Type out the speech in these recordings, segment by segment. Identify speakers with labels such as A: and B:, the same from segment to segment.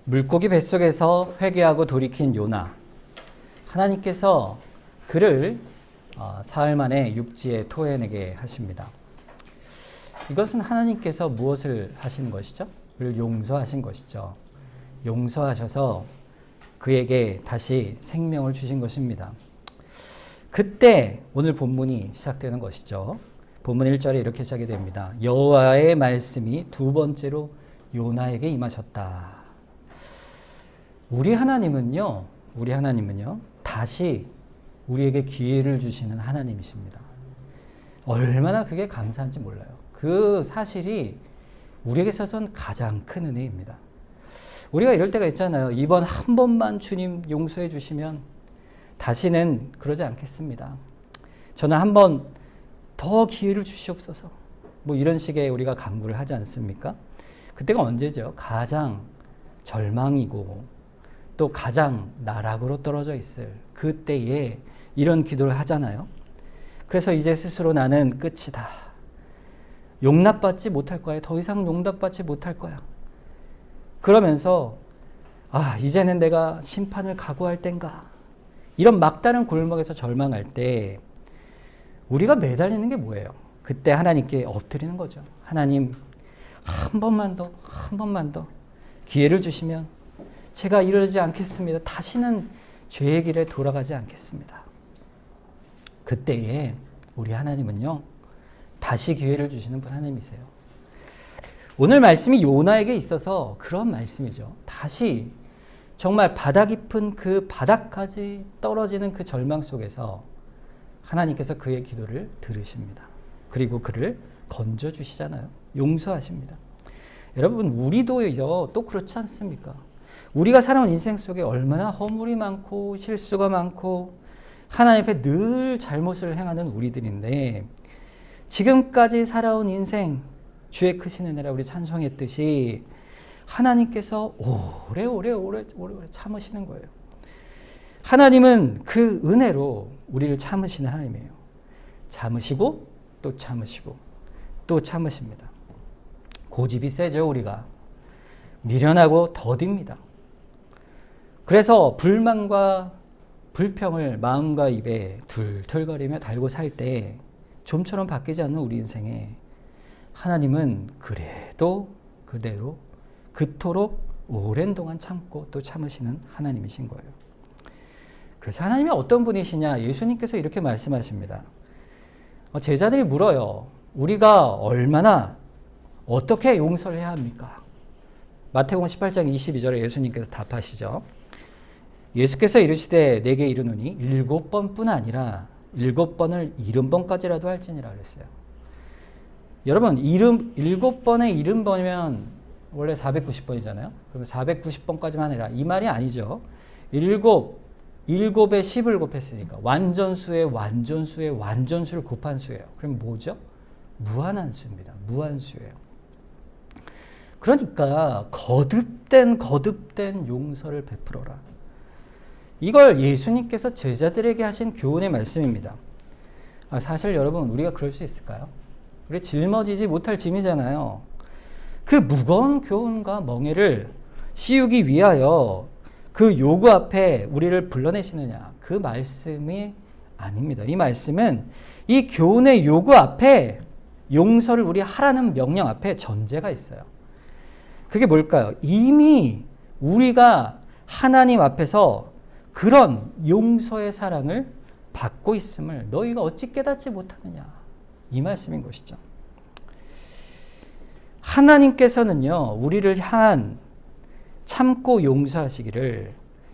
A: 물고기 뱃속에서 회개하고 돌이킨 요나. 하나님께서 그를 사흘 만에 육지에 토해내게 하십니다. 이것은 하나님께서 무엇을 하신 것이죠? 그를 용서하신 것이죠. 용서하셔서 그에게 다시 생명을 주신 것입니다. 그때 오늘 본문이 시작되는 것이죠. 본문 1절에 이렇게 시작이 됩니다. 여호와의 말씀이 두 번째로 요나에게 임하셨다. 우리 하나님은요, 다시 우리에게 기회를 주시는 하나님이십니다. 얼마나 그게 감사한지 몰라요. 그 사실이 우리에게 있어서는 가장 큰 은혜입니다. 우리가 이럴 때가 있잖아요. 이번 한 번만 주님 용서해 주시면 다시는 그러지 않겠습니다. 저는 한 번 더 기회를 주시옵소서. 뭐 이런 식의 우리가 간구를 하지 않습니까? 그때가 언제죠? 가장 절망이고 또 가장 나락으로 떨어져 있을 그때에 이런 기도를 하잖아요. 그래서 이제 스스로 나는 끝이다. 용납받지 못할 거야. 더 이상 용납받지 못할 거야. 그러면서 이제는 내가 심판을 각오할 땐가. 이런 막다른 골목에서 절망할 때 우리가 매달리는 게 뭐예요? 그때 하나님께 엎드리는 거죠. 하나님, 한 번만 더 기회를 주시면 제가 이러지 않겠습니다. 다시는 죄의 길에 돌아가지 않겠습니다. 그때에 우리 하나님은요, 다시 기회를 주시는 분 하나님이세요. 오늘 말씀이 요나에게 있어서 그런 말씀이죠. 다시 정말 바다 깊은 그 바닥까지 떨어지는 그 절망 속에서 하나님께서 그의 기도를 들으십니다. 그리고 그를 건져주시잖아요. 용서하십니다. 여러분, 우리도요, 또 그렇지 않습니까? 우리가 살아온 인생 속에 얼마나 허물이 많고 실수가 많고 하나님 앞에 늘 잘못을 행하는 우리들인데 지금까지 살아온 인생 주의 크신 은혜라 우리 찬송했듯이 하나님께서 오래오래 참으시는 거예요. 하나님은 그 은혜로 우리를 참으시는 하나님이에요. 참으시고 또 참으시고 또 참으십니다. 고집이 세죠, 우리가. 미련하고 더딥니다. 그래서 불만과 불평을 마음과 입에 툴툴거리며 달고 살 때 좀처럼 바뀌지 않는 우리 인생에 하나님은 그래도 그대로 그토록 오랜 동안 참고 또 참으시는 하나님이신 거예요. 그래서 하나님이 어떤 분이시냐? 예수님께서 이렇게 말씀하십니다. 제자들이 물어요. 우리가 얼마나 어떻게 용서를 해야 합니까? 마태복음 18장 22절에 예수님께서 답하시죠. 예수께서 이르시되 내게 이르노니 7번뿐 아니라 7번을 70번까지라도 할지니라 그랬어요. 여러분, 7번에 70번이면 원래 490번이잖아요. 그럼 490번까지만 아니라 이 말이 아니죠. 7에 10을 곱했으니까 완전수의 완전수를 곱한 수예요. 그럼 뭐죠? 무한한 수입니다. 무한수예요. 그러니까 거듭된 용서를 베풀어라. 이걸 예수님께서 제자들에게 하신 교훈의 말씀입니다. 사실 여러분, 우리가 그럴 수 있을까요? 우리 짊어지지 못할 짐이잖아요. 그 무거운 교훈과 멍에를 씌우기 위하여 그 요구 앞에 우리를 불러내시느냐, 그 말씀이 아닙니다. 이 말씀은 이 교훈의 요구 앞에 용서를 우리 하라는 명령 앞에 전제가 있어요. 그게 뭘까요? 이미 우리가 하나님 앞에서 그런 용서의 사랑을 받고 있음을 너희가 어찌 깨닫지 못하느냐, 이 말씀인 것이죠. 하나님께서는요, 우리를 향한 참고 용서하시기를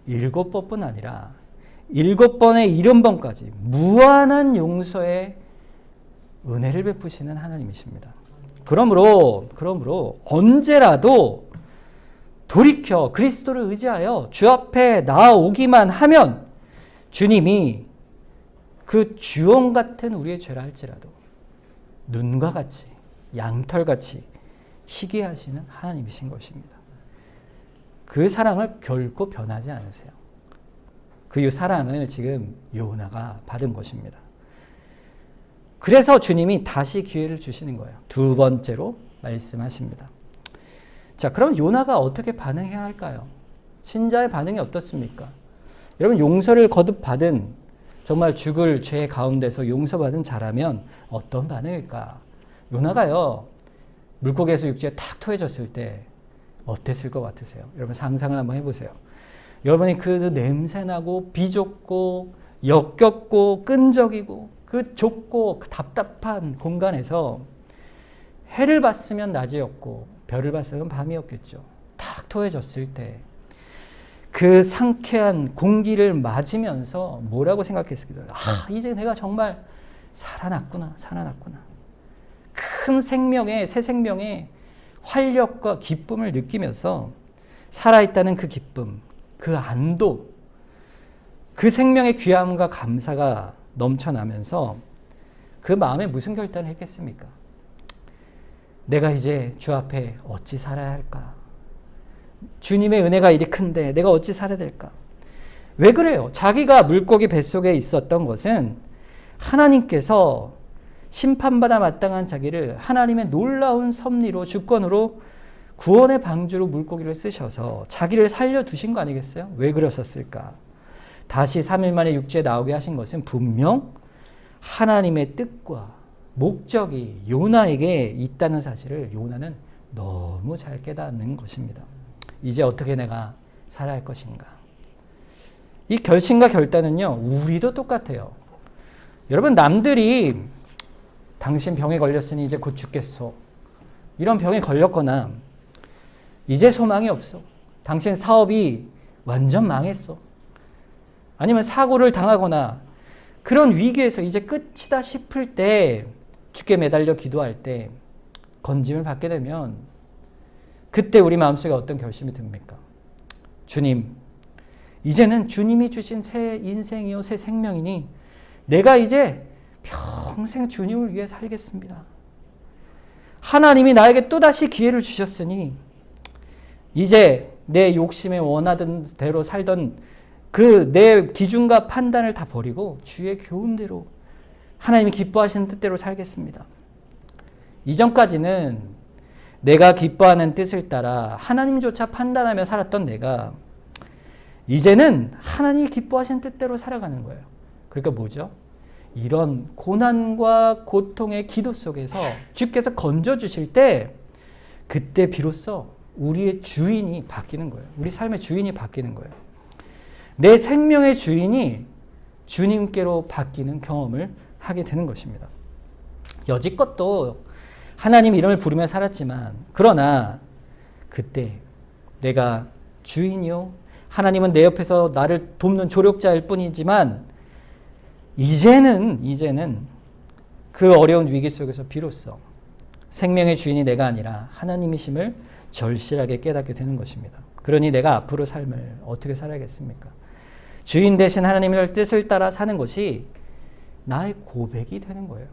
A: 7번뿐 아니라 7번에 70번까지 무한한 용서의 은혜를 베푸시는 하나님이십니다. 그러므로 언제라도 돌이켜 그리스도를 의지하여 주 앞에 나아오기만 하면 주님이 그 주홍 같은 우리의 죄라 할지라도 눈과 같이 양털같이 희게 하시는 하나님이신 것입니다. 그 사랑을 결코 변하지 않으세요. 그 사랑을 지금 요나가 받은 것입니다. 그래서 주님이 다시 기회를 주시는 거예요. 두 번째로 말씀하십니다. 자, 그럼 요나가 어떻게 반응해야 할까요? 신자의 반응이 어떻습니까? 여러분 용서를 거듭받은 정말 죽을 죄 가운데서 용서받은 자라면 어떤 반응일까? 요나가요. 물고기에서 육지에 탁 토해졌을 때 어땠을 것 같으세요? 여러분 상상을 한번 해보세요. 여러분이 그 냄새나고 비좁고 역겹고 끈적이고 그 좁고 그 답답한 공간에서 해를 봤으면 낮이었고 별을 봤으면 밤이었겠죠. 탁 토해졌을 때 그 상쾌한 공기를 맞으면서 뭐라고 생각했을까요? 아, 이제 내가 정말 살아났구나. 큰 생명의, 새 생명의 활력과 기쁨을 느끼면서 살아있다는 그 기쁨, 그 안도, 그 생명의 귀함과 감사가 넘쳐나면서 그 마음에 무슨 결단을 했겠습니까? 내가 이제 주 앞에 어찌 살아야 할까? 주님의 은혜가 이리 큰데 내가 어찌 살아야 될까? 왜 그래요? 자기가 물고기 뱃속에 있었던 것은 하나님께서 심판받아 마땅한 자기를 하나님의 놀라운 섭리로 주권으로 구원의 방주로 물고기를 쓰셔서 자기를 살려두신 거 아니겠어요? 왜 그러셨을까? 다시 3일 만에 육지에 나오게 하신 것은 분명 하나님의 뜻과 목적이 요나에게 있다는 사실을 요나는 너무 잘 깨닫는 것입니다. 이제 어떻게 내가 살아야 할 것인가? 이 결심과 결단은요, 우리도 똑같아요. 여러분, 남들이 당신 병에 걸렸으니 이제 곧 죽겠소. 이런 병에 걸렸거나, 이제 소망이 없어. 당신 사업이 완전 망했어. 아니면 사고를 당하거나, 그런 위기에서 이제 끝이다 싶을 때, 주께 매달려 기도할 때, 건짐을 받게 되면, 그때 우리 마음속에 어떤 결심이 듭니까? 주님, 이제는 주님이 주신 새 인생이요, 새 생명이니 내가 이제 평생 주님을 위해 살겠습니다. 하나님이 나에게 또다시 기회를 주셨으니 이제 내 욕심에 원하던 대로 살던 그 내 기준과 판단을 다 버리고 주의 교훈대로 하나님이 기뻐하시는 뜻대로 살겠습니다. 이전까지는 내가 기뻐하는 뜻을 따라 하나님조차 판단하며 살았던 내가 이제는 하나님이 기뻐하시는 뜻대로 살아가는 거예요. 그러니까 뭐죠? 이런 고난과 고통의 기도 속에서 주께서 건져주실 때 그때 비로소 우리의 주인이 바뀌는 거예요. 우리 삶의 주인이 바뀌는 거예요. 내 생명의 주인이 주님께로 바뀌는 경험을 하게 되는 것입니다. 여지껏도 하나님 이름을 부르며 살았지만 그러나 그때 내가 주인이요 하나님은 내 옆에서 나를 돕는 조력자일 뿐이지만 이제는 그 어려운 위기 속에서 비로소 생명의 주인이 내가 아니라 하나님이심을 절실하게 깨닫게 되는 것입니다. 그러니 내가 앞으로 삶을 어떻게 살아야겠습니까? 주인 대신 하나님의 뜻을 따라 사는 것이 나의 고백이 되는 거예요.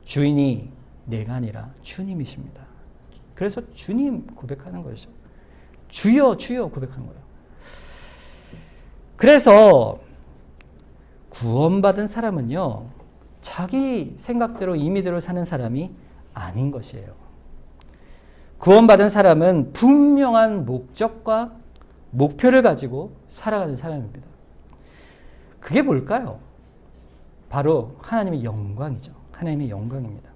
A: 주인이 내가 아니라 주님이십니다. 그래서 주님 고백하는 거죠. 주여 주여 고백하는 거예요. 그래서 구원받은 사람은요, 자기 생각대로 임의대로 사는 사람이 아닌 것이에요. 구원받은 사람은 분명한 목적과 목표를 가지고 살아가는 사람입니다. 그게 뭘까요? 바로 하나님의 영광이죠. 하나님의 영광입니다.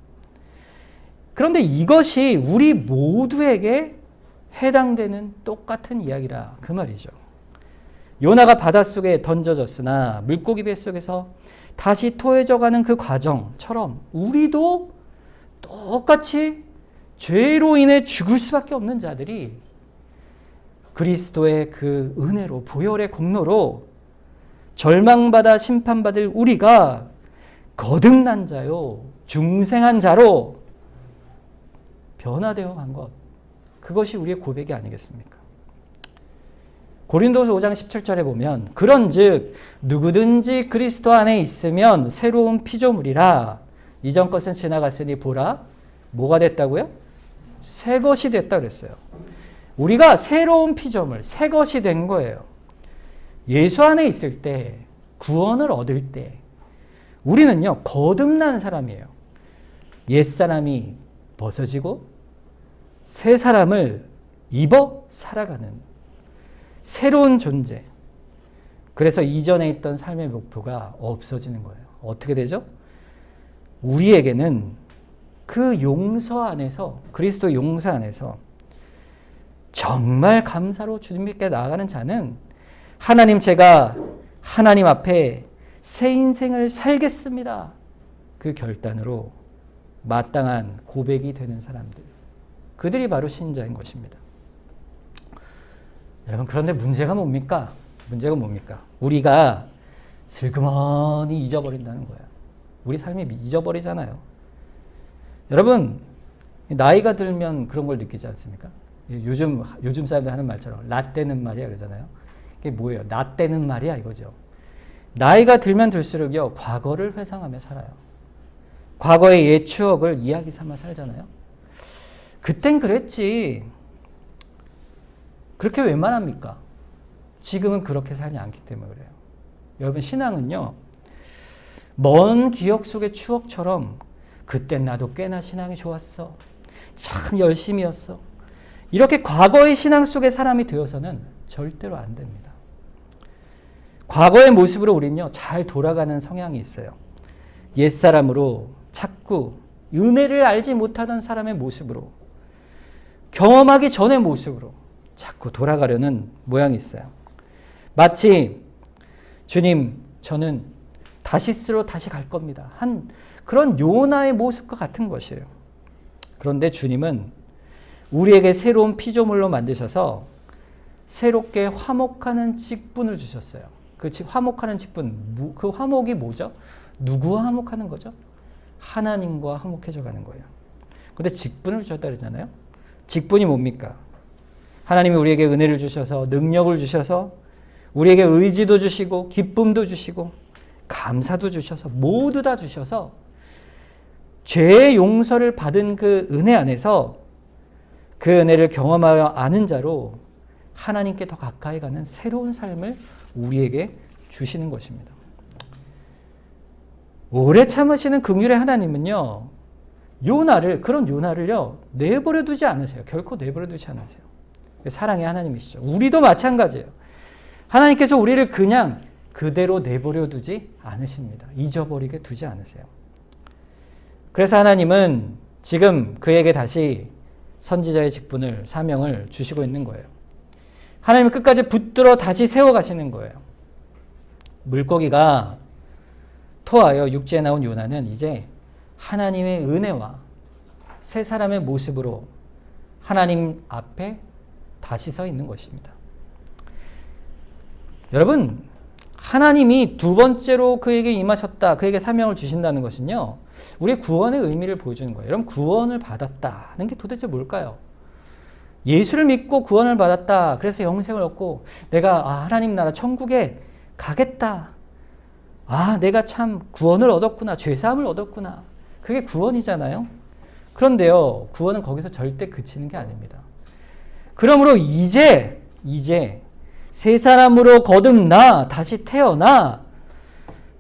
A: 그런데 이것이 우리 모두에게 해당되는 똑같은 이야기라 그 말이죠. 요나가 바닷속에 던져졌으나 물고기 뱃속에서 다시 토해져가는 그 과정처럼 우리도 똑같이 죄로 인해 죽을 수밖에 없는 자들이 그리스도의 그 은혜로 보혈의 공로로 절망받아 심판받을 우리가 거듭난 자요 중생한 자로 변화되어 간 것, 그것이 우리의 고백이 아니겠습니까? 고린도서 5장 17절에 보면 그런즉 누구든지 그리스도 안에 있으면 새로운 피조물이라 이전 것은 지나갔으니 보라 뭐가 됐다고요? 새 것이 됐다 그랬어요. 우리가 새로운 피조물, 새 것이 된 거예요. 예수 안에 있을 때, 구원을 얻을 때 우리는요 거듭난 사람이에요. 옛사람이 벗어지고 새 사람을 입어 살아가는, 새로운 존재. 그래서 이전에 있던 삶의 목표가 없어지는 거예요. 어떻게 되죠? 우리에게는 그 용서 안에서, 그리스도 용서 안에서 정말 감사로 주님께 나아가는 자는 하나님, 제가 하나님 앞에 새 인생을 살겠습니다. 그 결단으로 마땅한 고백이 되는 사람들. 그들이 바로 신자인 것입니다. 여러분, 그런데 문제가 뭡니까? 문제가 뭡니까? 우리가 슬그머니 잊어버린다는 거예요. 우리 삶이 잊어버리잖아요. 여러분, 나이가 들면 그런 걸 느끼지 않습니까? 요즘 사람들 하는 말처럼 라떼는 말이야 그러잖아요. 그게 뭐예요? 라떼는 말이야 이거죠. 나이가 들면 들수록요, 과거를 회상하며 살아요. 과거의 옛 추억을 이야기 삼아 살잖아요. 그땐 그랬지. 그렇게 웬만합니까? 지금은 그렇게 살지 않기 때문에 그래요. 여러분, 신앙은요, 먼 기억 속의 추억처럼 그땐 나도 꽤나 신앙이 좋았어. 참 열심이었어. 이렇게 과거의 신앙 속의 사람이 되어서는 절대로 안 됩니다. 과거의 모습으로 우리는요, 잘 돌아가는 성향이 있어요. 옛사람으로 자꾸 은혜를 알지 못하던 사람의 모습으로, 경험하기 전의 모습으로 자꾸 돌아가려는 모양이 있어요. 마치 주님, 저는 다시스로 다시 갈 겁니다. 한 그런 요나의 모습과 같은 것이에요. 그런데 주님은 우리에게 새로운 피조물로 만드셔서 새롭게 화목하는 직분을 주셨어요. 그 화목하는 직분, 그 화목이 뭐죠? 누구와 화목하는 거죠? 하나님과 화목해져 가는 거예요. 그런데 직분을 주셨다 그러잖아요. 직분이 뭡니까? 하나님이 우리에게 은혜를 주셔서, 능력을 주셔서, 우리에게 의지도 주시고 기쁨도 주시고 감사도 주셔서, 모두 다 주셔서 죄의 용서를 받은 그 은혜 안에서 그 은혜를 경험하여 아는 자로 하나님께 더 가까이 가는 새로운 삶을 우리에게 주시는 것입니다. 오래 참으시는 긍휼의 하나님은요, 그런 요나를요, 내버려 두지 않으세요. 결코 내버려 두지 않으세요. 사랑의 하나님이시죠. 우리도 마찬가지예요. 하나님께서 우리를 그냥 그대로 내버려 두지 않으십니다. 잊어버리게 두지 않으세요. 그래서 하나님은 지금 그에게 다시 선지자의 직분을, 사명을 주시고 있는 거예요. 하나님은 끝까지 붙들어 다시 세워가시는 거예요. 물고기가 토하여 육지에 나온 요나는 이제 하나님의 은혜와 새 사람의 모습으로 하나님 앞에 다시 서 있는 것입니다. 여러분, 하나님이 두 번째로 그에게 임하셨다, 그에게 사명을 주신다는 것은요, 우리의 구원의 의미를 보여주는 거예요. 여러분, 구원을 받았다는 게 도대체 뭘까요? 예수를 믿고 구원을 받았다, 그래서 영생을 얻고 내가 하나님 나라 천국에 가겠다, 내가 참 구원을 얻었구나, 죄사함을 얻었구나, 그게 구원이잖아요. 그런데요, 구원은 거기서 절대 그치는 게 아닙니다. 그러므로 이제 새 사람으로 거듭나 다시 태어나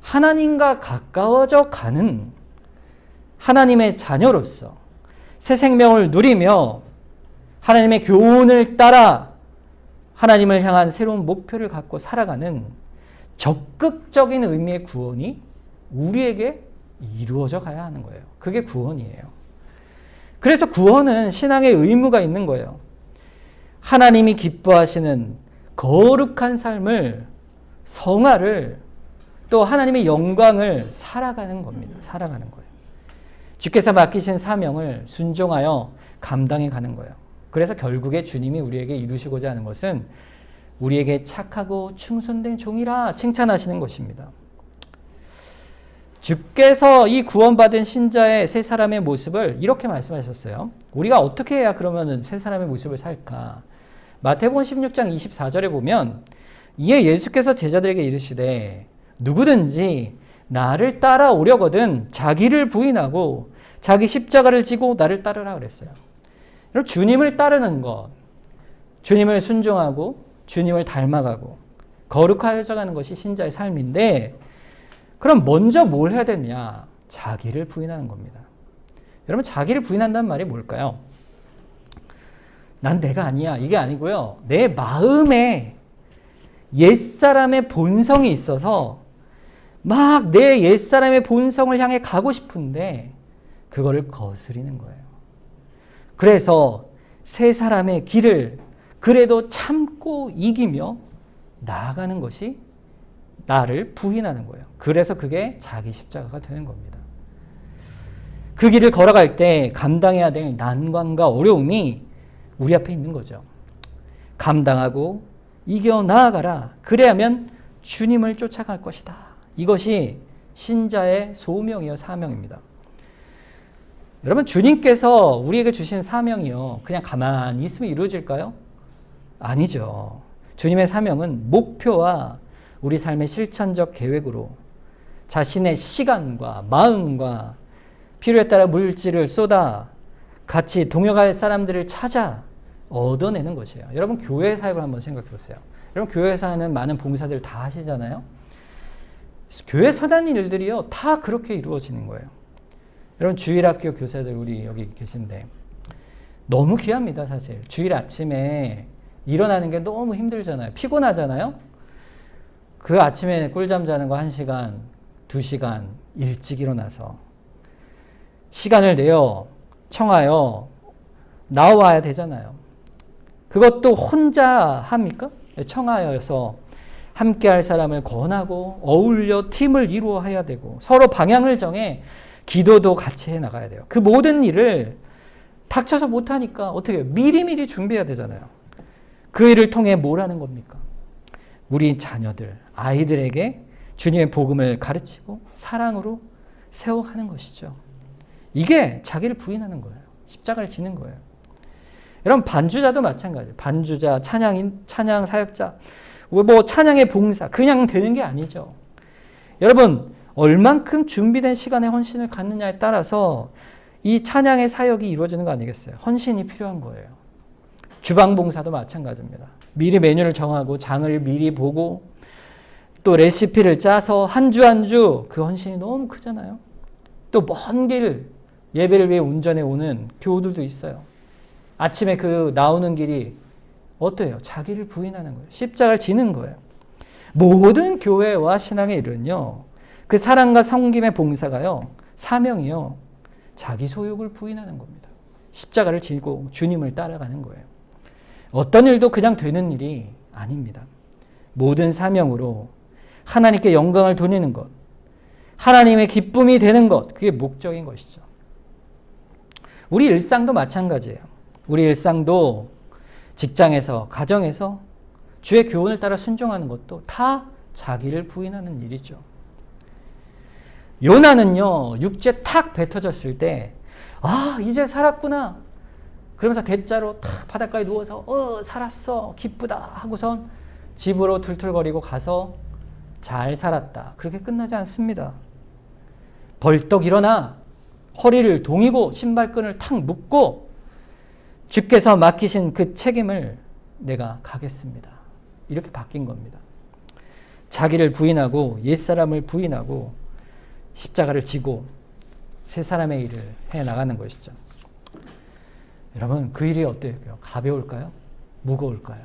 A: 하나님과 가까워져 가는 하나님의 자녀로서 새 생명을 누리며 하나님의 교훈을 따라 하나님을 향한 새로운 목표를 갖고 살아가는 적극적인 의미의 구원이 우리에게 이루어져 가야 하는 거예요. 그게 구원이에요. 그래서 구원은 신앙의 의무가 있는 거예요. 하나님이 기뻐하시는 거룩한 삶을, 성화를, 또 하나님의 영광을 살아가는 겁니다. 살아가는 거예요. 주께서 맡기신 사명을 순종하여 감당해 가는 거예요. 그래서 결국에 주님이 우리에게 이루시고자 하는 것은 우리에게 착하고 충성된 종이라 칭찬하시는 것입니다. 주께서 이 구원받은 신자의 새 사람의 모습을 이렇게 말씀하셨어요. 우리가 어떻게 해야 그러면 새 사람의 모습을 살까? 마태복음 16장 24절에 보면 이에 예수께서 제자들에게 이르시되 누구든지 나를 따라오려거든 자기를 부인하고 자기 십자가를 지고 나를 따르라 그랬어요. 여러분, 주님을 따르는 것, 주님을 순종하고 주님을 닮아가고 거룩하여져 가는 것이 신자의 삶인데, 그럼 먼저 뭘 해야 되느냐? 자기를 부인하는 겁니다. 여러분, 자기를 부인한다는 말이 뭘까요? 난 내가 아니야, 이게 아니고요. 내 마음에 옛사람의 본성이 있어서 막 내 옛사람의 본성을 향해 가고 싶은데 그거를 거스리는 거예요. 그래서 새 사람의 길을 그래도 참고 이기며 나아가는 것이 나를 부인하는 거예요. 그래서 그게 자기 십자가가 되는 겁니다. 그 길을 걸어갈 때 감당해야 될 난관과 어려움이 우리 앞에 있는 거죠. 감당하고 이겨 나아가라. 그래야면 주님을 쫓아갈 것이다. 이것이 신자의 소명이요, 사명입니다. 여러분, 주님께서 우리에게 주신 사명이요, 그냥 가만히 있으면 이루어질까요? 아니죠. 주님의 사명은 목표와 우리 삶의 실천적 계획으로 자신의 시간과 마음과 필요에 따라 물질을 쏟아 같이 동역할 사람들을 찾아 얻어내는 것이에요. 여러분, 교회 사역을 한번 생각해 보세요. 여러분, 교회에서 는 많은 봉사들 다 하시잖아요. 교회 선한 일들이요, 다 그렇게 이루어지는 거예요. 여러분, 주일학교 교사들 우리 여기 계신데 너무 귀합니다. 사실 주일 아침에 일어나는 게 너무 힘들잖아요. 피곤하잖아요. 그 아침에 꿀잠 자는 거 1시간, 2시간 일찍 일어나서 시간을 내어 청하여 나와야 되잖아요. 그것도 혼자 합니까? 청하여서 함께할 사람을 권하고 어울려 팀을 이루어야 되고 서로 방향을 정해 기도도 같이 해 나가야 돼요. 그 모든 일을 닥쳐서 못하니까 어떻게 해요? 미리미리 준비해야 되잖아요. 그 일을 통해 뭘 하는 겁니까? 우리 자녀들, 아이들에게 주님의 복음을 가르치고 사랑으로 세워가는 것이죠. 이게 자기를 부인하는 거예요. 십자가를 지는 거예요. 여러분, 반주자도 마찬가지예요. 반주자, 찬양 사역자, 뭐 찬양의 봉사, 그냥 되는 게 아니죠. 여러분, 얼만큼 준비된 시간에 헌신을 갖느냐에 따라서 이 찬양의 사역이 이루어지는 거 아니겠어요? 헌신이 필요한 거예요. 주방 봉사도 마찬가지입니다. 미리 메뉴를 정하고 장을 미리 보고 또 레시피를 짜서 한 주 한 주 그 헌신이 너무 크잖아요. 또 먼 길 예배를 위해 운전해 오는 교우들도 있어요. 아침에 그 나오는 길이 어때요? 자기를 부인하는 거예요. 십자가를 지는 거예요. 모든 교회와 신앙의 일은요, 그 사랑과 섬김의 봉사가요, 사명이요, 자기 소욕을 부인하는 겁니다. 십자가를 지고 주님을 따라가는 거예요. 어떤 일도 그냥 되는 일이 아닙니다. 모든 사명으로 하나님께 영광을 돌리는 것, 하나님의 기쁨이 되는 것, 그게 목적인 것이죠. 우리 일상도 마찬가지예요. 우리 일상도 직장에서, 가정에서 주의 교훈을 따라 순종하는 것도 다 자기를 부인하는 일이죠. 요나는요, 육지에 탁 뱉어졌을 때, 아, 이제 살았구나. 그러면서 대자로 탁 바닷가에 누워서, 살았어. 기쁘다. 하고선 집으로 툴툴거리고 가서 잘 살았다. 그렇게 끝나지 않습니다. 벌떡 일어나 허리를 동이고 신발끈을 탁 묶고 주께서 맡기신 그 책임을 내가 가겠습니다. 이렇게 바뀐 겁니다. 자기를 부인하고 옛사람을 부인하고 십자가를 지고 새 사람의 일을 해나가는 것이죠. 여러분, 그 일이 어때요? 가벼울까요? 무거울까요?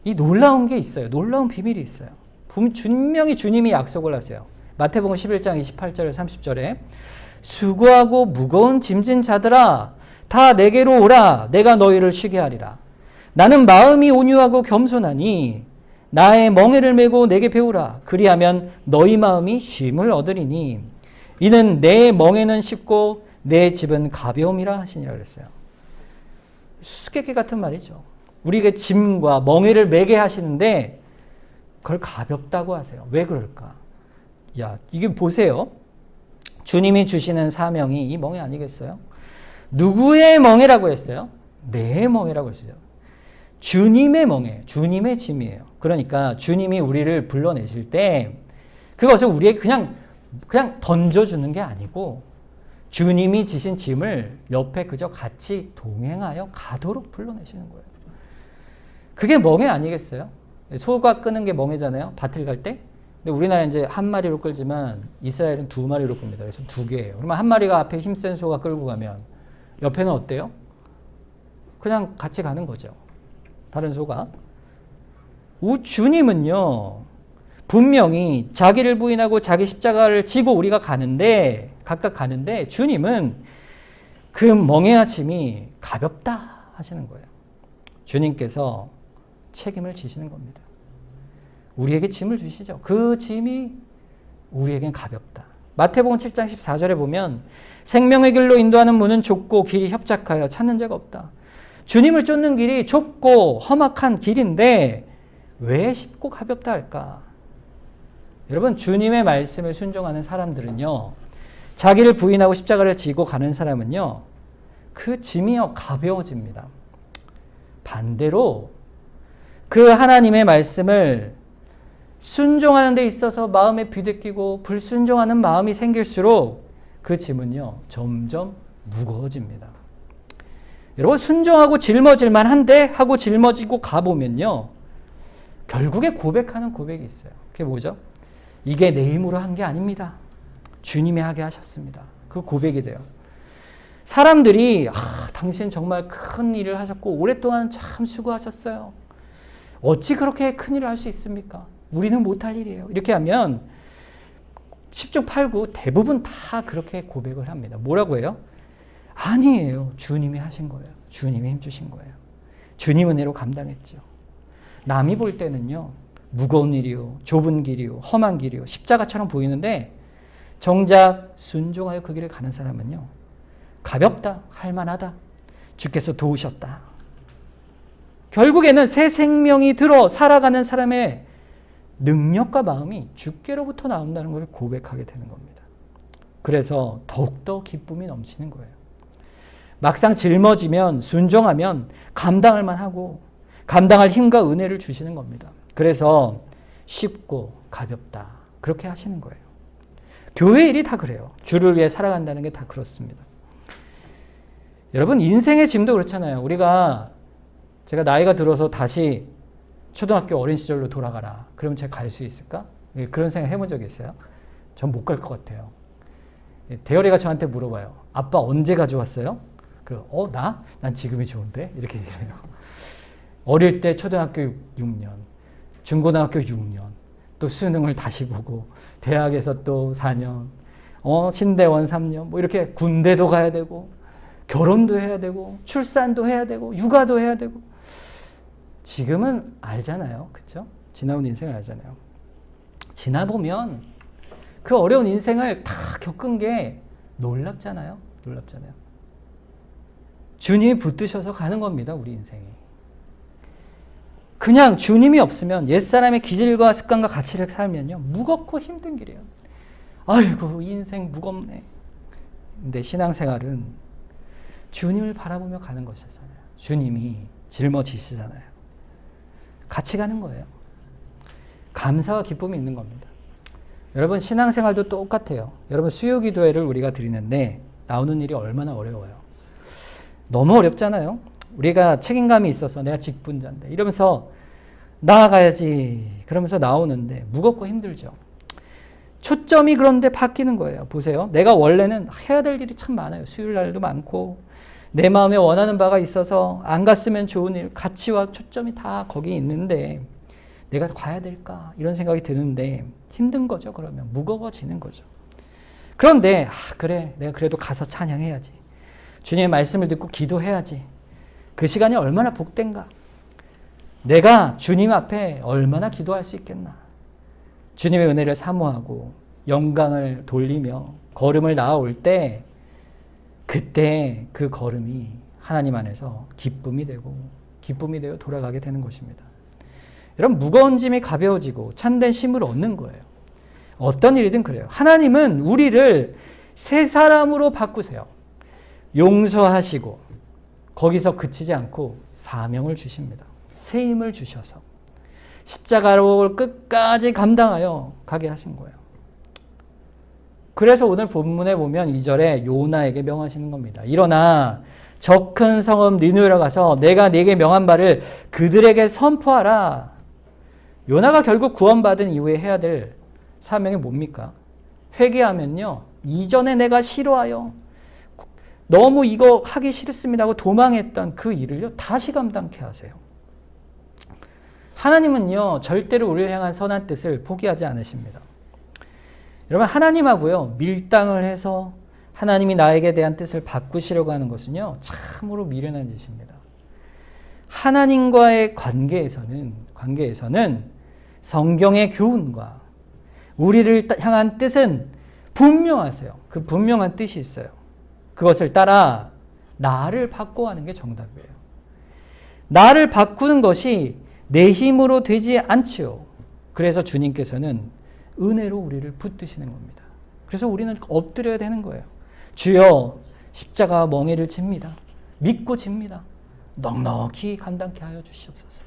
A: 이 놀라운 게 있어요. 놀라운 비밀이 있어요. 분명히 주님이 약속을 하세요. 마태복음 11장 28절 30절에 수고하고 무거운 짐진 자들아 다 내게로 오라. 내가 너희를 쉬게 하리라. 나는 마음이 온유하고 겸손하니 나의 멍에를 메고 내게 배우라. 그리하면 너희 마음이 쉼을 얻으리니 이는 내 멍에는 쉽고 내 집은 가벼움이라 하시니라 그랬어요. 수수께끼 같은 말이죠. 우리에게 짐과 멍에를 메게 하시는데 그걸 가볍다고 하세요. 왜 그럴까? 야, 이게 보세요. 주님이 주시는 사명이 이 멍에 아니겠어요? 누구의 멍에라고 했어요? 내 멍에라고 했어요. 주님의 멍에, 주님의 짐이에요. 그러니까 주님이 우리를 불러내실 때 그것을 우리에게 그냥 던져주는 게 아니고 주님이 지신 짐을 옆에 그저 같이 동행하여 가도록 불러내시는 거예요. 그게 멍에 아니겠어요? 소가 끄는 게 멍에잖아요. 밭을 갈 때. 근데 우리나라는 이제 한 마리로 끌지만 이스라엘은 2마리로 끕니다. 그래서 2개예요. 그러면 한 마리가 앞에 힘센 소가 끌고 가면 옆에는 어때요? 그냥 같이 가는 거죠. 다른 소가. 주님은요, 분명히 자기를 부인하고 자기 십자가를 지고 우리가 각각 가는데 주님은 그 멍에와 짐이 가볍다 하시는 거예요. 주님께서 책임을 지시는 겁니다. 우리에게 짐을 주시죠. 그 짐이 우리에겐 가볍다. 마태복음 7장 14절에 보면 생명의 길로 인도하는 문은 좁고 길이 협착하여 찾는 자가 없다. 주님을 쫓는 길이 좁고 험악한 길인데 왜 쉽고 가볍다 할까? 여러분, 주님의 말씀을 순종하는 사람들은요, 자기를 부인하고 십자가를 지고 가는 사람은요, 그 짐이요 가벼워집니다. 반대로 그 하나님의 말씀을 순종하는 데 있어서 마음에 비대끼고 불순종하는 마음이 생길수록 그 짐은요 점점 무거워집니다. 여러분, 순종하고 짊어질만 한데 하고 짊어지고 가보면요 결국에 고백하는 고백이 있어요. 그게 뭐죠? 이게 내 힘으로 한 게 아닙니다. 주님이 하게 하셨습니다. 그 고백이 돼요. 사람들이 당신 정말 큰 일을 하셨고 오랫동안 참 수고하셨어요. 어찌 그렇게 큰 일을 할 수 있습니까? 우리는 못할 일이에요. 이렇게 하면 10중 8구 대부분 다 그렇게 고백을 합니다. 뭐라고 해요? 아니에요. 주님이 하신 거예요. 주님이 힘주신 거예요. 주님 은혜로 감당했죠. 남이 볼 때는요 무거운 일이요, 좁은 길이요, 험한 길이요, 십자가처럼 보이는데 정작 순종하여 그 길을 가는 사람은요 가볍다, 할만하다, 주께서 도우셨다. 결국에는 새 생명이 들어 살아가는 사람의 능력과 마음이 주께로부터 나온다는 것을 고백하게 되는 겁니다. 그래서 더욱더 기쁨이 넘치는 거예요. 막상 짊어지면 순종하면 감당할 만하고 감당할 힘과 은혜를 주시는 겁니다. 그래서 쉽고 가볍다 그렇게 하시는 거예요. 교회 일이 다 그래요. 주를 위해 살아간다는 게 다 그렇습니다. 여러분, 인생의 짐도 그렇잖아요. 제가 나이가 들어서 다시 초등학교 어린 시절로 돌아가라. 그러면 제가 갈 수 있을까? 그런 생각 해본 적이 있어요? 전 못 갈 것 같아요. 대열이가 저한테 물어봐요. 아빠 언제 가져왔어요? 그리고 난 지금이 좋은데? 이렇게 얘기해요. 어릴 때 초등학교 6년, 중고등학교 6년, 또 수능을 다시 보고 대학에서 또 4년, 신대원 3년, 뭐 이렇게 군대도 가야 되고 결혼도 해야 되고 출산도 해야 되고 육아도 해야 되고 지금은 알잖아요. 그렇죠? 지나온 인생을 알잖아요. 지나보면 그 어려운 인생을 다 겪은 게 놀랍잖아요. 주님이 붙드셔서 가는 겁니다. 우리 인생이. 그냥 주님이 없으면 옛사람의 기질과 습관과 가치를 살면요 무겁고 힘든 길이에요. 아이고 인생 무겁네. 근데 신앙생활은 주님을 바라보며 가는 것이잖아요. 주님이 짊어지시잖아요. 같이 가는 거예요. 감사와 기쁨이 있는 겁니다. 여러분, 신앙생활도 똑같아요. 여러분, 수요기도회를 우리가 드리는데 나오는 일이 얼마나 어려워요. 너무 어렵잖아요. 우리가 책임감이 있어서 내가 직분자인데 이러면서 나아가야지 그러면서 나오는데 무겁고 힘들죠. 초점이 그런데 바뀌는 거예요. 보세요. 내가 원래는 해야 될 일이 참 많아요. 수요일 날도 많고 내 마음에 원하는 바가 있어서 안 갔으면 좋은 일, 가치와 초점이 다 거기 있는데 내가 가야 될까 이런 생각이 드는데 힘든 거죠. 그러면 무거워지는 거죠. 그런데 그래 내가 그래도 가서 찬양해야지. 주님의 말씀을 듣고 기도해야지. 그 시간이 얼마나 복된가. 내가 주님 앞에 얼마나 기도할 수 있겠나. 주님의 은혜를 사모하고 영광을 돌리며 걸음을 나아올 때 그때 그 걸음이 하나님 안에서 기쁨이 되어 돌아가게 되는 것입니다. 여러분, 무거운 짐이 가벼워지고 참된 쉼을 얻는 거예요. 어떤 일이든 그래요. 하나님은 우리를 새 사람으로 바꾸세요. 용서하시고 거기서 그치지 않고 사명을 주십니다. 새 힘을 주셔서 십자가로 끝까지 감당하여 가게 하신 거예요. 그래서 오늘 본문에 보면 2절에 요나에게 명하시는 겁니다. 일어나 저 큰 성읍 니느웨로 가서 내가 네게 명한 바를 그들에게 선포하라. 요나가 결국 구원받은 이후에 해야 될 사명이 뭡니까? 회개하면요. 이전에 내가 싫어하여 너무 이거 하기 싫습니다 하고 도망했던 그 일을요. 다시 감당케 하세요. 하나님은요, 절대로 우리를 향한 선한 뜻을 포기하지 않으십니다. 여러분, 하나님하고요, 밀당을 해서 하나님이 나에게 대한 뜻을 바꾸시려고 하는 것은요, 참으로 미련한 짓입니다. 하나님과의 관계에서는 성경의 교훈과 우리를 향한 뜻은 분명하세요. 그 분명한 뜻이 있어요. 그것을 따라 나를 바꿔가는 게 정답이에요. 나를 바꾸는 것이 내 힘으로 되지 않지요. 그래서 주님께서는 은혜로 우리를 붙드시는 겁니다. 그래서 우리는 엎드려야 되는 거예요. 주여, 십자가 멍에를 집니다. 믿고 집니다. 넉넉히 감당케 하여 주시옵소서.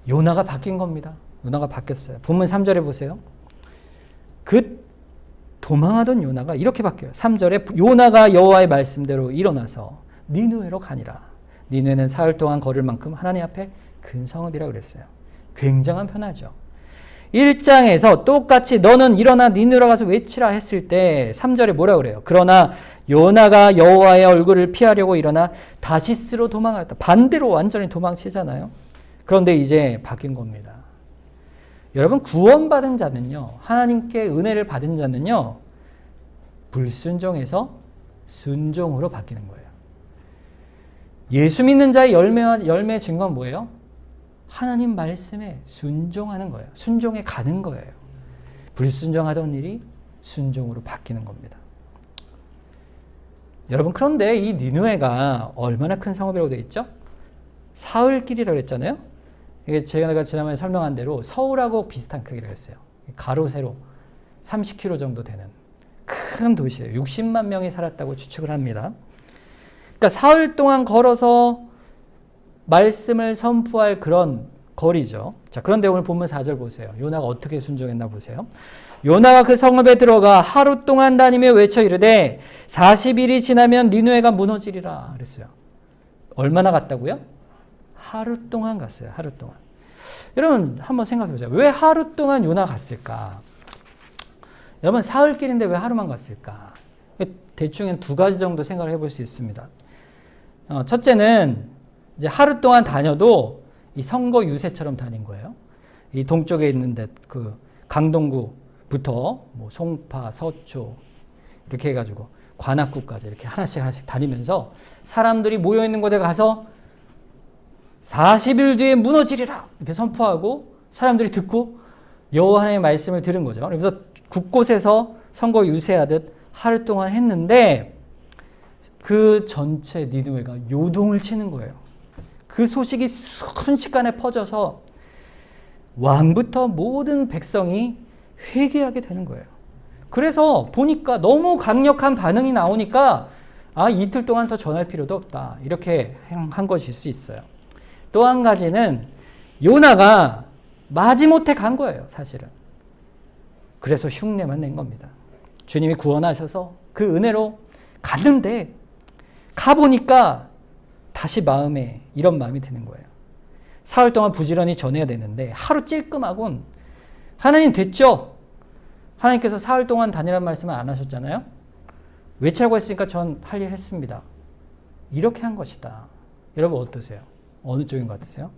A: 요나가 바뀐 겁니다. 요나가 바뀌었어요. 본문 3절에 보세요. 그 도망하던 요나가 이렇게 바뀌어요. 3절에 요나가 여호와의 말씀대로 일어나서 니느웨로 가니라. 니느웨는 사흘 동안 걸을 만큼 하나님 앞에 큰 성읍이라 그랬어요. 굉장한 변화죠. 1장에서 똑같이 너는 일어나 니느웨로 가서 외치라 했을 때 3절에 뭐라 그래요? 그러나 요나가 여호와의 얼굴을 피하려고 일어나 다시스로 도망하였다. 반대로 완전히 도망치잖아요. 그런데 이제 바뀐 겁니다. 여러분, 구원받은 자는요, 하나님께 은혜를 받은 자는요, 불순종에서 순종으로 바뀌는 거예요. 예수 믿는 자의 열매의 증거는 뭐예요? 하나님 말씀에 순종하는 거예요. 순종에 가는 거예요. 불순종하던 일이 순종으로 바뀌는 겁니다. 여러분, 그런데 이 니느웨가 얼마나 큰 성읍이라고 되어 있죠? 사흘길이라고 했잖아요. 이게 제가 지난번에 설명한 대로 서울하고 비슷한 크기라고 했어요. 가로 세로 30km 정도 되는 큰 도시예요. 60만 명이 살았다고 추측을 합니다. 그러니까 사흘 동안 걸어서 말씀을 선포할 그런 거리죠. 자, 그런데 오늘 본문 4절 보세요. 요나가 어떻게 순종했나 보세요. 요나가 그 성읍에 들어가 하루 동안 다니며 외쳐 이르되 40일이 지나면 니느웨가 무너지리라 그랬어요. 얼마나 갔다고요? 하루 동안 갔어요. 하루 동안. 여러분, 한번 생각해 보세요. 왜 하루 동안 요나 갔을까? 여러분, 사흘길인데 왜 하루만 갔을까? 대충 두 가지 정도 생각을 해볼 수 있습니다. 첫째는 이제 하루 동안 다녀도 이 선거 유세처럼 다닌 거예요. 이 동쪽에 있는데 그 강동구부터 뭐 송파, 서초 이렇게 해가지고 관악구까지 이렇게 하나씩 다니면서 사람들이 모여 있는 곳에 가서 40일 뒤에 무너지리라 이렇게 선포하고 사람들이 듣고 여호와 하나님의 말씀을 들은 거죠. 그래서 곳곳에서 선거 유세하듯 하루 동안 했는데 그 전체 니느웨가 요동을 치는 거예요. 그 소식이 순식간에 퍼져서 왕부터 모든 백성이 회개하게 되는 거예요. 그래서 보니까 너무 강력한 반응이 나오니까 이틀 동안 더 전할 필요도 없다. 이렇게 한 것일 수 있어요. 또 한 가지는 요나가 마지못해 간 거예요, 사실은. 그래서 흉내만 낸 겁니다. 주님이 구원하셔서 그 은혜로 갔는데 가보니까 다시 마음에 이런 마음이 드는 거예요. 사흘 동안 부지런히 전해야 되는데 하루 찔끔하곤 하나님 됐죠? 하나님께서 사흘 동안 다니란 말씀을 안 하셨잖아요? 외치라고 했으니까 전 할 일 했습니다. 이렇게 한 것이다. 여러분 어떠세요? 어느 쪽인 것 같으세요?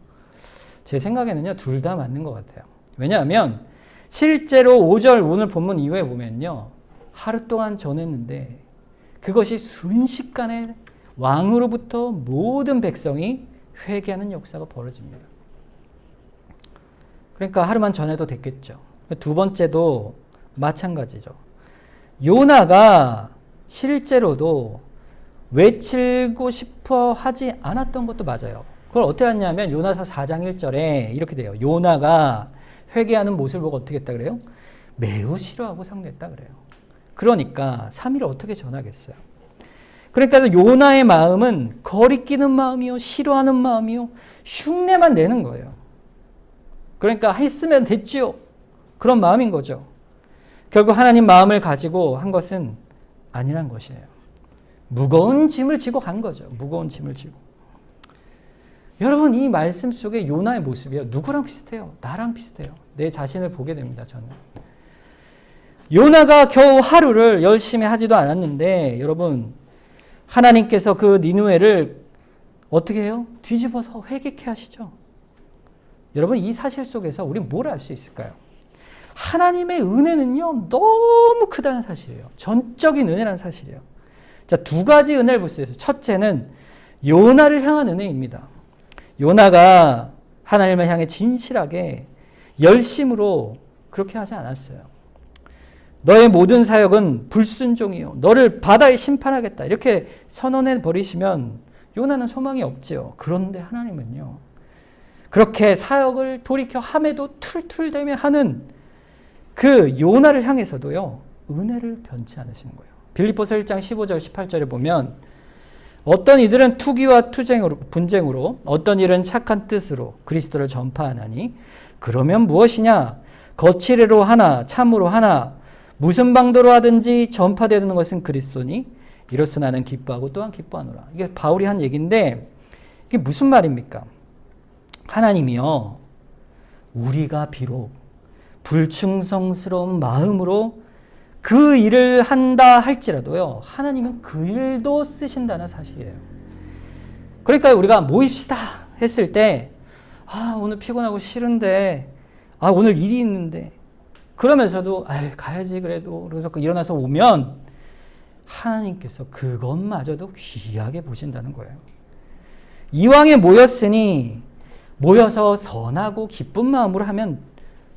A: 제 생각에는요, 둘 다 맞는 것 같아요. 왜냐하면 실제로 5절 오늘 본문 이후에 보면요, 하루 동안 전했는데 그것이 순식간에 왕으로부터 모든 백성이 회개하는 역사가 벌어집니다. 그러니까 하루만 전해도 됐겠죠. 두 번째도 마찬가지죠. 요나가 실제로도 외치고 싶어 하지 않았던 것도 맞아요. 그걸 어떻게 했냐면 요나서 4장 1절에 이렇게 돼요. 요나가 회개하는 모습을 보고 어떻게 했다 그래요? 매우 싫어하고 상대했다 그래요. 그러니까 3일 어떻게 전하겠어요? 그러니까 요나의 마음은 거리끼는 마음이요, 싫어하는 마음이요, 흉내만 내는 거예요. 그러니까 했으면 됐지요. 그런 마음인 거죠. 결국 하나님 마음을 가지고 한 것은 아니란 것이에요. 무거운 짐을 지고 간 거죠. 무거운 짐을 지고. 여러분, 이 말씀 속에 요나의 모습이요, 누구랑 비슷해요? 나랑 비슷해요. 내 자신을 보게 됩니다, 저는. 요나가 겨우 하루를 열심히 하지도 않았는데 여러분, 하나님께서 그 니느웨를 어떻게 해요? 뒤집어서 회개케 하시죠. 여러분, 이 사실 속에서 우리 뭘 알 수 있을까요? 하나님의 은혜는요, 너무 크다는 사실이에요. 전적인 은혜라는 사실이에요. 자, 두 가지 은혜를 볼 수 있어요. 첫째는 요나를 향한 은혜입니다. 요나가 하나님을 향해 진실하게 열심으로 그렇게 하지 않았어요. 너의 모든 사역은 불순종이요, 너를 바다에 심판하겠다, 이렇게 선언해 버리시면 요나는 소망이 없지요. 그런데 하나님은요, 그렇게 사역을 돌이켜 함에도 툴툴대며 하는 그 요나를 향해서도요, 은혜를 변치 않으시는 거예요. 빌립보서 1장 15절 18절에 보면 어떤 이들은 투기와 분쟁으로 어떤 일은 착한 뜻으로 그리스도를 전파하나니 그러면 무엇이냐? 거칠애로 하나 참으로 하나 무슨 방도로 하든지 전파되는 것은 그리스도니 이로써 나는 기뻐하고 또한 기뻐하노라. 이게 바울이 한 얘기인데 이게 무슨 말입니까? 하나님이요, 우리가 비록 불충성스러운 마음으로 그 일을 한다 할지라도요, 하나님은 그 일도 쓰신다는 사실이에요. 그러니까 우리가 모입시다 했을 때, 오늘 피곤하고 싫은데, 오늘 일이 있는데, 그러면서도 가야지 그래도, 그래서 일어나서 오면 하나님께서 그것마저도 귀하게 보신다는 거예요. 이왕에 모였으니 모여서 선하고 기쁜 마음으로 하면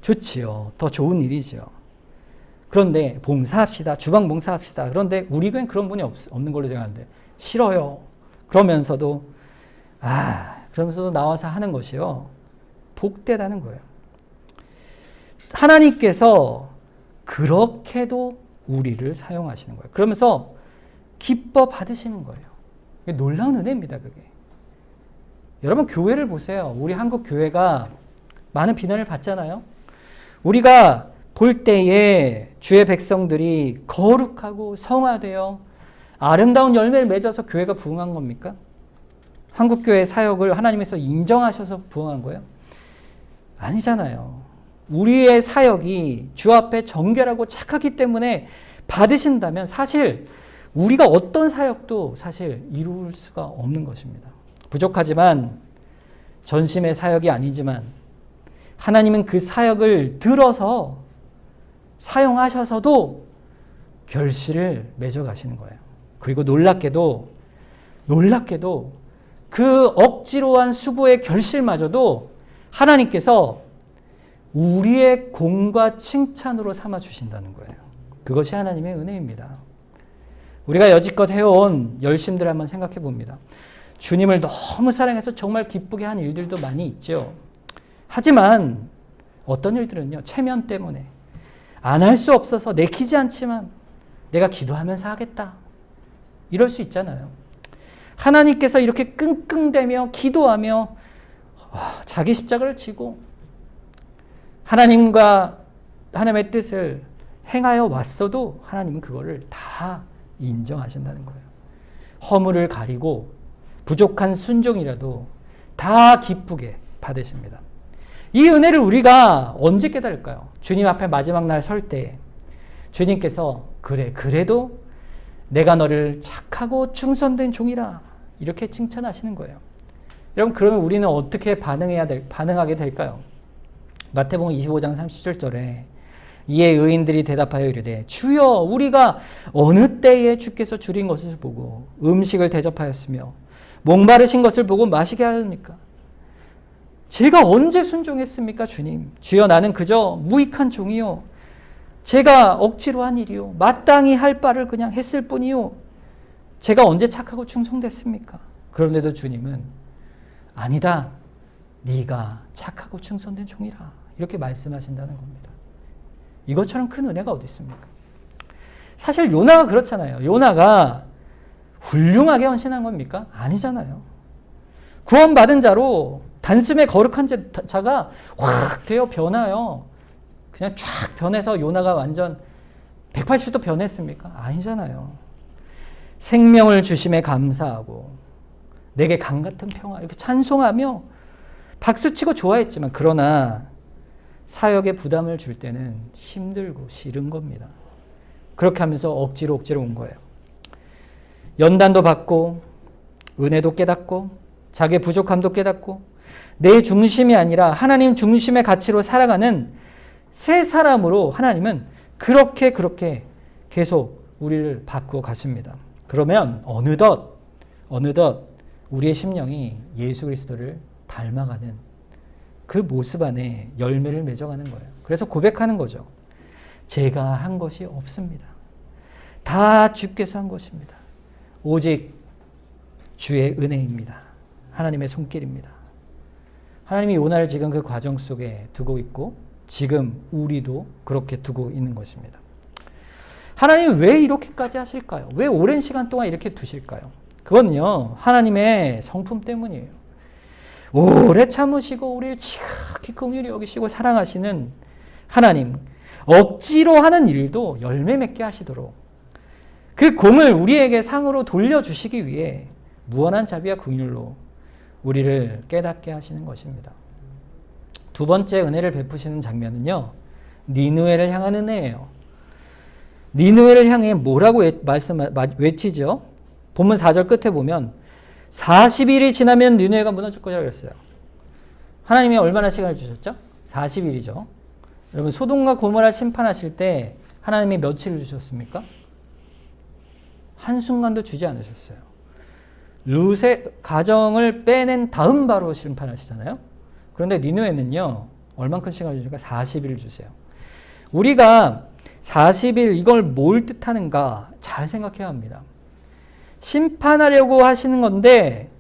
A: 좋지요. 더 좋은 일이죠. 그런데 봉사합시다. 주방 봉사합시다. 그런데 우리 교회는 그런 분이 없는 걸로 제가 아는데 싫어요. 그러면서도 나와서 하는 것이요, 복되다는 거예요. 하나님께서 그렇게도 우리를 사용하시는 거예요. 그러면서 기뻐 받으시는 거예요. 놀라운 은혜입니다, 그게. 여러분, 교회를 보세요. 우리 한국 교회가 많은 비난을 받잖아요. 우리가 볼 때에 주의 백성들이 거룩하고 성화되어 아름다운 열매를 맺어서 교회가 부흥한 겁니까? 한국교회 사역을 하나님께서 인정하셔서 부흥한 거예요? 아니잖아요. 우리의 사역이 주 앞에 정결하고 착하기 때문에 받으신다면 사실 우리가 어떤 사역도 사실 이룰 수가 없는 것입니다. 부족하지만 전심의 사역이 아니지만 하나님은 그 사역을 들어서 사용하셔서도 결실을 맺어가시는 거예요. 그리고 놀랍게도 그 억지로 한 수고의 결실마저도 하나님께서 우리의 공과 칭찬으로 삼아 주신다는 거예요. 그것이 하나님의 은혜입니다. 우리가 여지껏 해온 열심들을 한번 생각해 봅니다. 주님을 너무 사랑해서 정말 기쁘게 한 일들도 많이 있죠. 하지만 어떤 일들은요, 체면 때문에 안 할 수 없어서 내키지 않지만 내가 기도하면서 하겠다, 이럴 수 있잖아요. 하나님께서 이렇게 끙끙대며 기도하며 자기 십자가를 지고 하나님과 하나님의 뜻을 행하여 왔어도 하나님은 그거를 다 인정하신다는 거예요. 허물을 가리고 부족한 순종이라도 다 기쁘게 받으십니다. 이 은혜를 우리가 언제 깨달을까요? 주님 앞에 마지막 날 설 때 주님께서 그래도 내가 너를 착하고 충성된 종이라 이렇게 칭찬하시는 거예요. 여러분, 그러면 우리는 어떻게 반응하게 될까요? 마태복음 25장 37절에 이에 의인들이 대답하여 이르되 주여, 우리가 어느 때에 주께서 줄인 것을 보고 음식을 대접하였으며 목마르신 것을 보고 마시게 하였습니까? 제가 언제 순종했습니까, 주님? 주여, 나는 그저 무익한 종이요, 제가 억지로 한 일이요, 마땅히 할 바를 그냥 했을 뿐이요, 제가 언제 착하고 충성됐습니까? 그런데도 주님은 아니다, 네가 착하고 충성된 종이라, 이렇게 말씀하신다는 겁니다. 이것처럼 큰 은혜가 어디 있습니까? 사실 요나가 그렇잖아요. 요나가 훌륭하게 헌신한 겁니까? 아니잖아요. 구원받은 자로 단숨에 거룩한 자가 확 되어 변화요. 그냥 쫙 변해서 요나가 완전 180도 변했습니까? 아니잖아요. 생명을 주심에 감사하고 내게 강 같은 평화, 이렇게 찬송하며 박수치고 좋아했지만, 그러나 사역에 부담을 줄 때는 힘들고 싫은 겁니다. 그렇게 하면서 억지로 온 거예요. 연단도 받고 은혜도 깨닫고 자기의 부족함도 깨닫고 내 중심이 아니라 하나님 중심의 가치로 살아가는 새 사람으로 하나님은 그렇게 계속 우리를 바꾸어 가십니다. 그러면 어느덧 우리의 심령이 예수 그리스도를 닮아가는 그 모습 안에 열매를 맺어가는 거예요. 그래서 고백하는 거죠. 제가 한 것이 없습니다. 다 주께서 한 것입니다. 오직 주의 은혜입니다. 하나님의 손길입니다. 하나님이 요나를 지금 그 과정 속에 두고 있고 지금 우리도 그렇게 두고 있는 것입니다. 하나님은 왜 이렇게까지 하실까요? 왜 오랜 시간 동안 이렇게 두실까요? 그건요, 하나님의 성품 때문이에요. 오래 참으시고 우리를 지극히 긍휼히 여기시고 사랑하시는 하나님, 억지로 하는 일도 열매 맺게 하시도록 그 공을 우리에게 상으로 돌려주시기 위해 무한한 자비와 긍휼로 우리를 깨닫게 하시는 것입니다. 두 번째 은혜를 베푸시는 장면은요, 니느웨를 향한 은혜예요. 니느웨를 향해 뭐라고 외치죠? 본문 4절 끝에 보면 40일이 지나면 니느웨가 무너질 거라고 그랬어요. 하나님이 얼마나 시간을 주셨죠? 40일이죠. 여러분, 소돔과 고모라 심판하실 때 하나님이 며칠을 주셨습니까? 한순간도 주지 않으셨어요. 룻의 가정을 빼낸 다음 바로 심판하시잖아요. 그런데 니느웨는요, 얼만큼 시간을 주니까 40일을 주세요. 우리가 40일 이걸 뭘 뜻하는가 잘 생각해야 합니다. 심판하려고 하시는 건데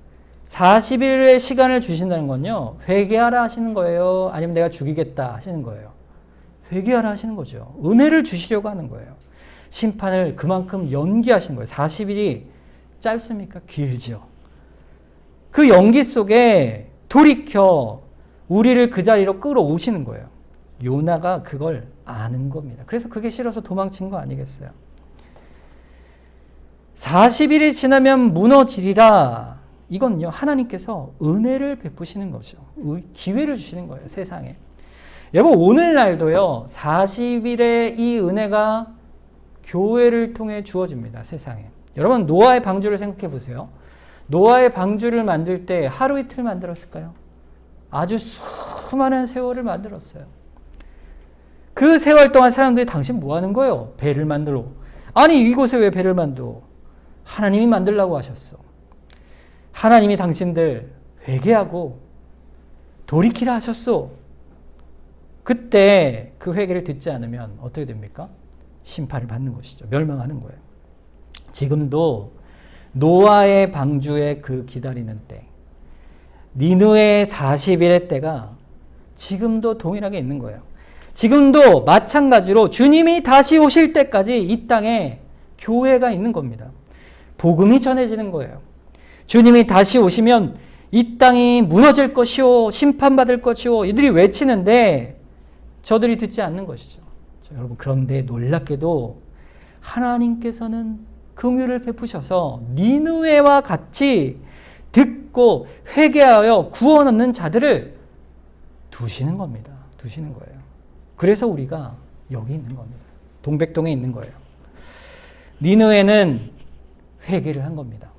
A: 40일의 시간을 주신다는 건요, 회개하라 하시는 거예요? 아니면 내가 죽이겠다 하시는 거예요? 회개하라 하시는 거죠. 은혜를 주시려고 하는 거예요. 심판을 그만큼 연기하시는 거예요. 40일이 짧습니까? 길죠. 그 연기 속에 돌이켜 우리를 그 자리로 끌어오시는 거예요. 요나가 그걸 아는 겁니다. 그래서 그게 싫어서 도망친 거 아니겠어요? 40일이 지나면 무너지리라. 이건요, 하나님께서 은혜를 베푸시는 거죠. 기회를 주시는 거예요, 세상에. 여러분, 오늘날도요, 40일의 이 은혜가 교회를 통해 주어집니다, 세상에. 여러분, 노아의 방주를 생각해 보세요. 노아의 방주를 만들 때 하루 이틀 만들었을까요? 아주 수많은 세월을 만들었어요. 그 세월 동안 사람들이 당신 뭐 하는 거예요? 배를 만들어. 아니, 이곳에 왜 배를 만들어? 하나님이 만들라고 하셨어. 하나님이 당신들 회개하고 돌이키라 하셨어. 그때 그 회개를 듣지 않으면 어떻게 됩니까? 심판을 받는 것이죠. 멸망하는 거예요. 지금도 노아의 방주에 그 기다리는 때, 니느웨의 40일의 때가 지금도 동일하게 있는 거예요. 지금도 마찬가지로 주님이 다시 오실 때까지 이 땅에 교회가 있는 겁니다. 복음이 전해지는 거예요. 주님이 다시 오시면 이 땅이 무너질 것이요, 심판받을 것이요, 이들이 외치는데 저들이 듣지 않는 것이죠. 자, 여러분, 그런데 놀랍게도 하나님께서는 긍휼을 베푸셔서 니느웨와 같이 듣고 회개하여 구원 얻는 자들을 두시는 겁니다. 두시는 거예요. 그래서 우리가 여기 있는 겁니다. 동백동에 있는 거예요. 니느웨는 회개를 한 겁니다.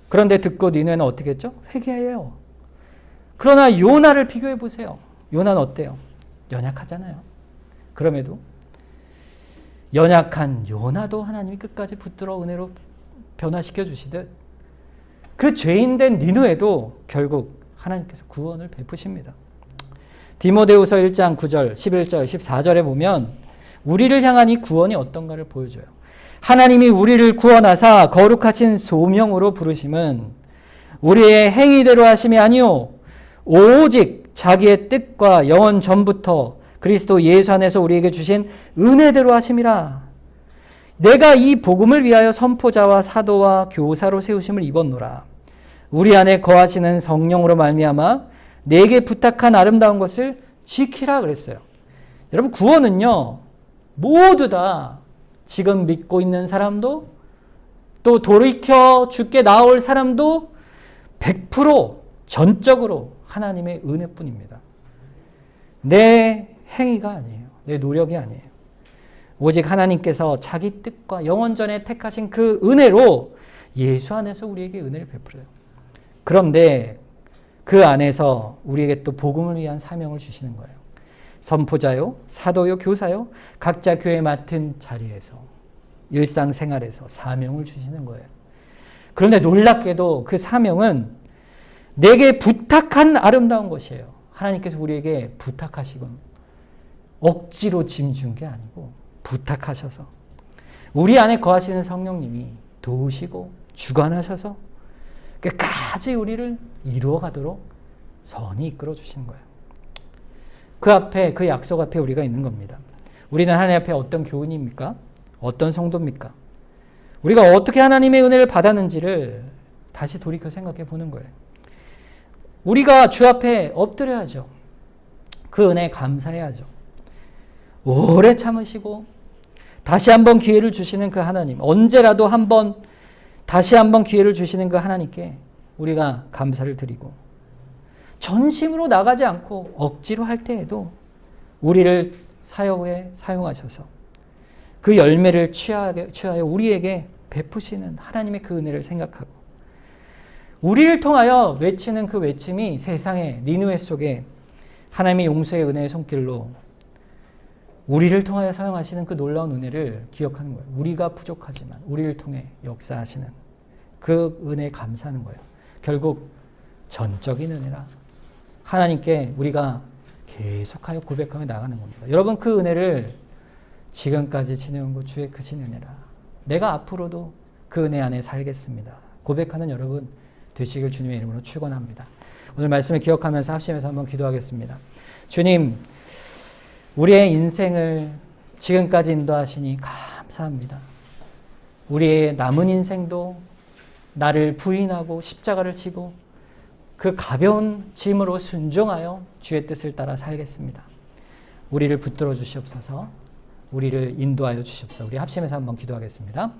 A: 그런데 듣고 니느웨는 어떻게 했죠? 회개해요. 그러나 요나를 비교해 보세요. 요나는 어때요? 연약하잖아요. 그럼에도 연약한 요나도 하나님이 끝까지 붙들어 은혜로 변화시켜 주시듯 그 죄인된 니느웨도 결국 하나님께서 구원을 베푸십니다. 디모데후서 1장 9절, 11절, 14절에 보면 우리를 향한 이 구원이 어떤가를 보여줘요. 하나님이 우리를 구원하사 거룩하신 소명으로 부르심은 우리의 행위대로 하심이 아니요 오직 자기의 뜻과 영원 전부터 그리스도 예수 안에서 우리에게 주신 은혜대로 하심이라. 내가 이 복음을 위하여 선포자와 사도와 교사로 세우심을 입었노라. 우리 안에 거하시는 성령으로 말미암아 내게 부탁한 아름다운 것을 지키라 그랬어요. 여러분, 구원은요, 모두 다 지금 믿고 있는 사람도 또 돌이켜 주께 나올 사람도 100% 전적으로 하나님의 은혜뿐입니다. 내 행위가 아니에요. 내 노력이 아니에요. 오직 하나님께서 자기 뜻과 영원전에 택하신 그 은혜로 예수 안에서 우리에게 은혜를 베풀어요. 그런데 그 안에서 우리에게 또 복음을 위한 사명을 주시는 거예요. 선포자요, 사도요, 교사요, 각자 교회 맡은 자리에서 일상생활에서 사명을 주시는 거예요. 그런데 놀랍게도 그 사명은 내게 부탁한 아름다운 것이에요. 하나님께서 우리에게 부탁하시고 억지로 짐 준 게 아니고 부탁하셔서 우리 안에 거하시는 성령님이 도우시고 주관하셔서 끝까지 우리를 이루어가도록 선히 이끌어 주시는 거예요. 그 앞에, 그 약속 앞에 우리가 있는 겁니다. 우리는 하나님 앞에 어떤 교훈입니까? 어떤 성도입니까? 우리가 어떻게 하나님의 은혜를 받았는지를 다시 돌이켜 생각해 보는 거예요. 우리가 주 앞에 엎드려야죠. 그 은혜에 감사해야죠. 오래 참으시고 다시 한번 기회를 주시는 그 하나님, 언제라도 한번 다시 한번 기회를 주시는 그 하나님께 우리가 감사를 드리고 전심으로 나가지 않고 억지로 할 때에도 우리를 사역에 사용하셔서 그 열매를 취하여 우리에게 베푸시는 하나님의 그 은혜를 생각하고 우리를 통하여 외치는 그 외침이 세상의 니느웨 속에 하나님의 용서의 은혜의 손길로 우리를 통하여 사용하시는 그 놀라운 은혜를 기억하는 거예요. 우리가 부족하지만 우리를 통해 역사하시는 그 은혜에 감사하는 거예요. 결국 전적인 은혜라 하나님께 우리가 계속하여 고백하며 나가는 겁니다. 여러분 그 은혜를 지금까지 지내온 것 주의 크신 은혜라. 내가 앞으로도 그 은혜 안에 살겠습니다. 고백하는 여러분 되시길 주님의 이름으로 축원합니다. 오늘 말씀을 기억하면서 합심해서 한번 기도하겠습니다. 주님, 우리의 인생을 지금까지 인도하시니 감사합니다. 우리의 남은 인생도 나를 부인하고 십자가를 지고 그 가벼운 짐으로 순종하여 주의 뜻을 따라 살겠습니다. 우리를 붙들어 주시옵소서. 우리를 인도하여 주시옵소서. 우리 합심해서 한번 기도하겠습니다.